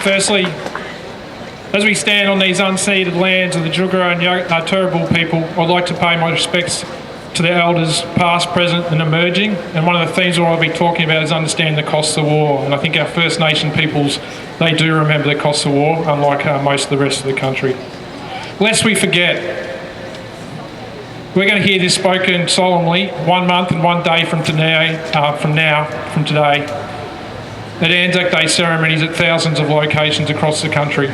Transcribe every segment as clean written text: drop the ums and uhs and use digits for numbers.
Firstly, as we stand on these unceded lands of the Juggerah and Turrbal people, I'd like to pay my respects to the elders past, present and emerging. And one of the themes I'll be talking about is understanding the costs of war. And I think our First Nation peoples, they do remember the costs of war, unlike most of the rest of the country. Lest we forget, we're going to hear this spoken solemnly 1 month and 1 day from today, at Anzac Day ceremonies at thousands of locations across the country.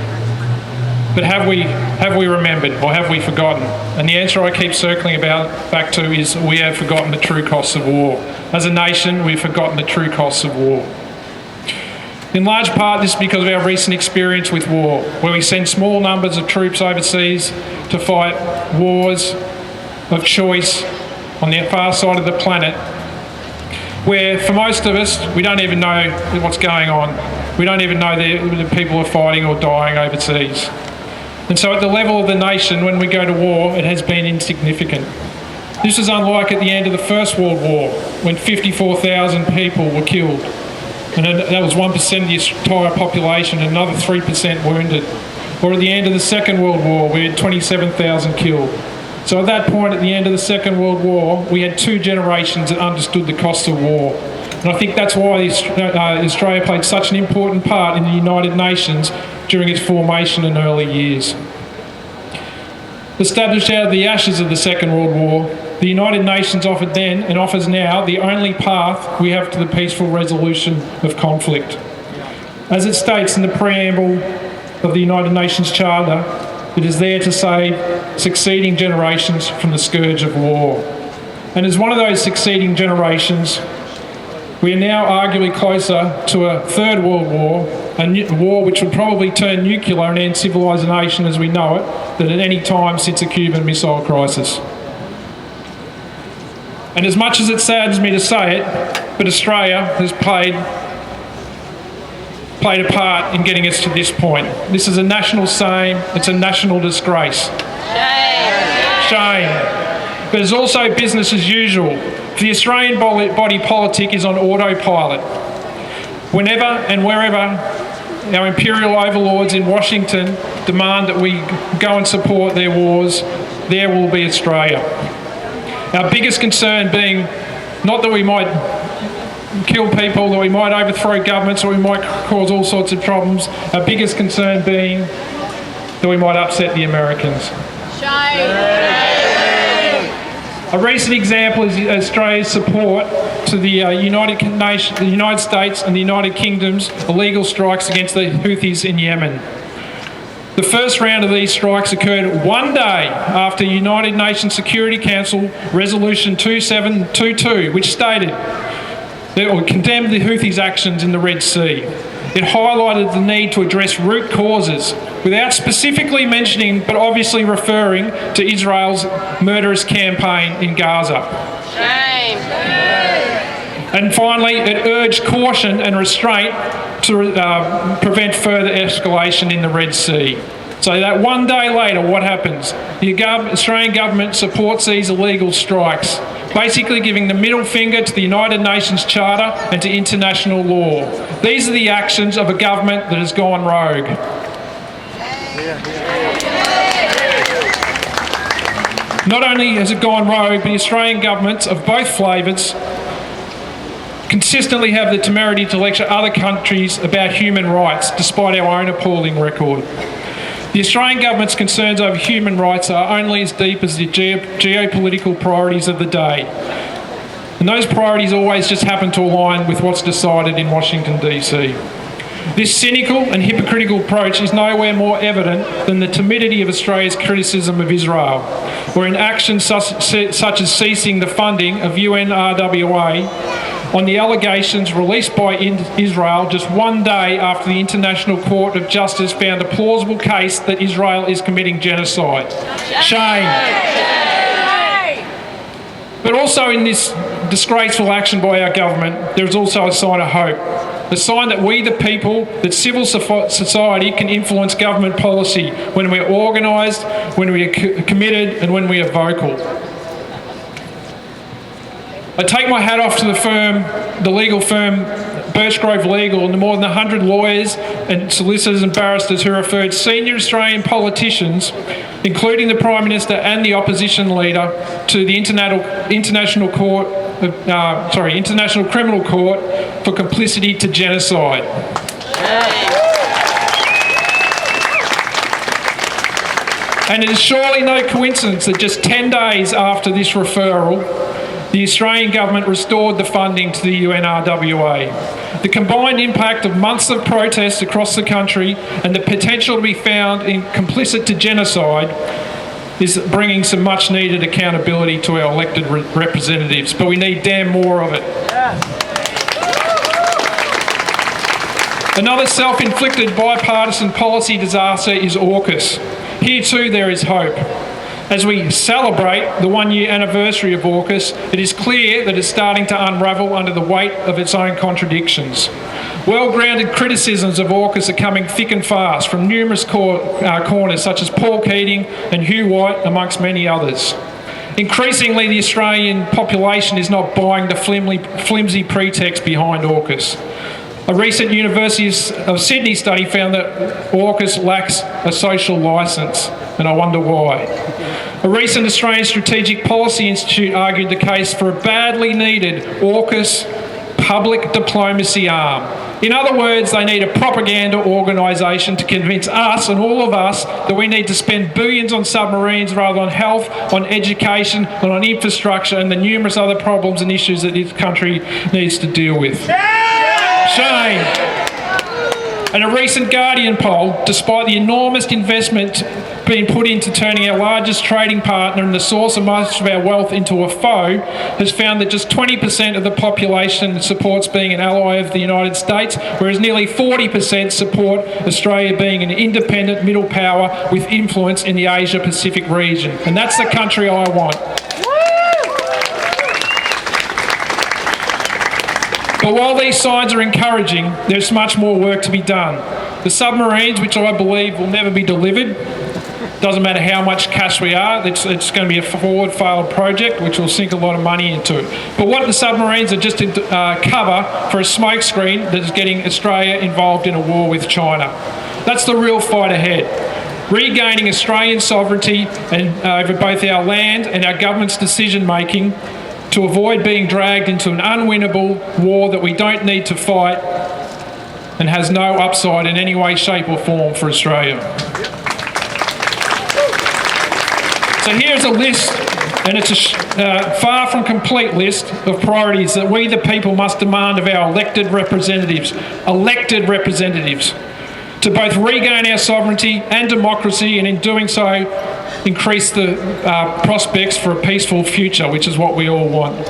But have we remembered, or have we forgotten? And the answer I keep circling back to is we have forgotten the true costs of war. As a nation, we've forgotten the true costs of war. In large part, this is because of our recent experience with war, where we send small numbers of troops overseas to fight wars of choice on the far side of the planet, where for most of us, we don't even know what's going on. We don't even know that people are fighting or dying overseas. And so at the level of the nation, when we go to war, it has been insignificant. This is unlike at the end of the First World War, when 54,000 people were killed. And that was 1% of the entire population and another 3% wounded. Or at the end of the Second World War, we had 27,000 killed. So at that point, at the end of the Second World War, we had 2 generations that understood the costs of war. And I think that's why Australia played such an important part in the United Nations during its formation in early years. Established out of the ashes of the Second World War, the United Nations offered then and offers now the only path we have to the peaceful resolution of conflict. As it states in the preamble of the United Nations Charter, it is there to save succeeding generations from the scourge of war. And as one of those succeeding generations, we are now arguably closer to a third world war, a war which would probably turn nuclear and end civilisation as we know it, than at any time since the Cuban Missile Crisis. And as much as it saddens me to say it, but Australia has played a part in getting us to this point. This is a national shame, it's a national disgrace. Shame. But it's also business as usual. The Australian body politic is on autopilot. Whenever and wherever our imperial overlords in Washington demand that we go and support their wars, there will be Australia. Our biggest concern being not that we might kill people, that we might overthrow governments, or we might cause all sorts of problems. Our biggest concern being that we might upset the Americans. A recent example is Australia's support to the United States and the United Kingdom's illegal strikes against the Houthis in Yemen. The first round of these strikes occurred 1 day after United Nations Security Council Resolution 2722, which stated that condemned the Houthis' actions in the Red Sea. It highlighted the need to address root causes without specifically mentioning, but obviously referring to Israel's murderous campaign in Gaza. Shame. And finally, it urged caution and restraint to prevent further escalation in the Red Sea. So that 1 day later, what happens? The Australian government supports these illegal strikes, basically giving the middle finger to the United Nations Charter and to international law. These are the actions of a government that has gone rogue. Not only has it gone rogue, but the Australian governments of both flavours consistently have the temerity to lecture other countries about human rights, despite our own appalling record. The Australian government's concerns over human rights are only as deep as the geopolitical priorities of the day. And those priorities always just happen to align with what's decided in Washington, DC. This cynical and hypocritical approach is nowhere more evident than the timidity of Australia's criticism of Israel, or in actions such as ceasing the funding of UNRWA on the allegations released by Israel just 1 day after the International Court of Justice found a plausible case that Israel is committing genocide. Shame. But also in this disgraceful action by our government, there is also a sign of hope. A sign that we, the people, that civil society can influence government policy when we're organised, when we are committed and when we are vocal. I take my hat off to the legal firm Birchgrove Legal and the more than 100 lawyers and solicitors and barristers who referred senior Australian politicians, including the Prime Minister and the opposition leader, to the International Criminal Court for complicity to genocide. And it is surely no coincidence that just 10 days after this referral, the Australian government restored the funding to the UNRWA. The combined impact of months of protests across the country and the potential to be found in complicit to genocide is bringing some much needed accountability to our elected representatives, but we need damn more of it. Another self-inflicted bipartisan policy disaster is AUKUS. Here too there is hope. As we celebrate the 1-year anniversary of AUKUS, it is clear that it's starting to unravel under the weight of its own contradictions. Well-grounded criticisms of AUKUS are coming thick and fast from numerous corners such as Paul Keating and Hugh White, amongst many others. Increasingly, the Australian population is not buying the flimsy pretext behind AUKUS. A recent University of Sydney study found that AUKUS lacks a social licence, and I wonder why. A recent Australian Strategic Policy Institute argued the case for a badly needed AUKUS public diplomacy arm. In other words, they need a propaganda organisation to convince us and all of us that we need to spend billions on submarines rather than on health, on education, and on infrastructure and the numerous other problems and issues that this country needs to deal with. Shame. And a recent Guardian poll, despite the enormous investment being put into turning our largest trading partner and the source of most of our wealth into a foe, has found that just 20% of the population supports being an ally of the United States, whereas nearly 40% support Australia being an independent middle power with influence in the Asia-Pacific region. And that's the country I want. But while these signs are encouraging, there's much more work to be done. The submarines, which I believe will never be delivered, doesn't matter how much cash we are, it's going to be a forward-failed project which will sink a lot of money into it. But what the submarines are just a cover for a smokescreen that is getting Australia involved in a war with China. That's the real fight ahead. Regaining Australian sovereignty and over both our land and our government's decision-making to avoid being dragged into an unwinnable war that we don't need to fight and has no upside in any way, shape or form for Australia. So here's a list, and it's a far from complete list of priorities that we the people must demand of our elected representatives to both regain our sovereignty and democracy, and in doing so increase the prospects for a peaceful future, which is what we all want.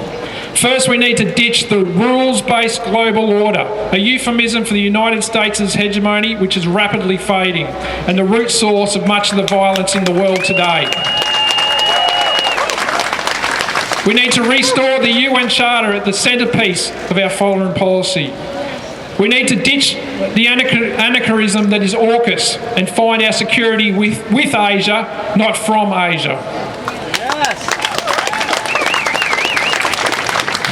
First, we need to ditch the rules-based global order, a euphemism for the United States' hegemony, which is rapidly fading, and the root source of much of the violence in the world today. We need to restore the UN Charter at the centrepiece of our foreign policy. We need to ditch the anachronism that is AUKUS and find our security with Asia, not from Asia. Yes.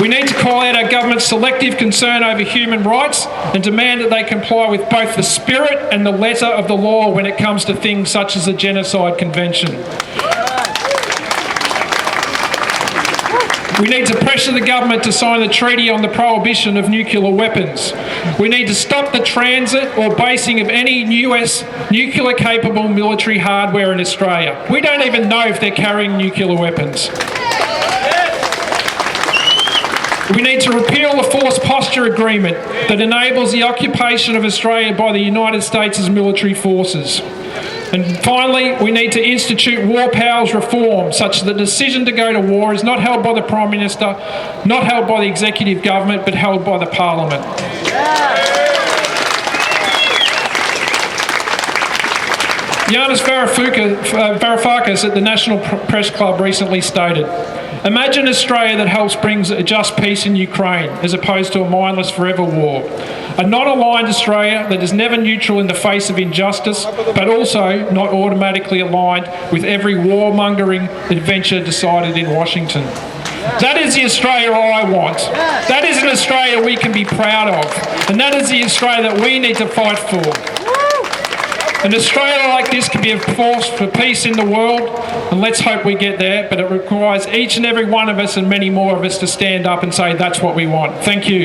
We need to call out our government's selective concern over human rights and demand that they comply with both the spirit and the letter of the law when it comes to things such as the Genocide Convention. We need to pressure the government to sign the treaty on the prohibition of nuclear weapons. We need to stop the transit or basing of any US nuclear-capable military hardware in Australia. We don't even know if they're carrying nuclear weapons. We need to repeal the Forced Posture Agreement that enables the occupation of Australia by the United States' military forces. And finally, we need to institute war powers reform such that the decision to go to war is not held by the Prime Minister, not held by the executive government, but held by the Parliament. Yanis Varoufakis at the National Press Club recently stated, "Imagine Australia that helps bring a just peace in Ukraine as opposed to a mindless forever war. A non-aligned Australia that is never neutral in the face of injustice, but also not automatically aligned with every warmongering adventure decided in Washington." That is the Australia I want. That is an Australia we can be proud of. And that is the Australia that we need to fight for. An Australia like this can be a force for peace in the world, and let's hope we get there, but it requires each and every one of us and many more of us to stand up and say that's what we want. Thank you.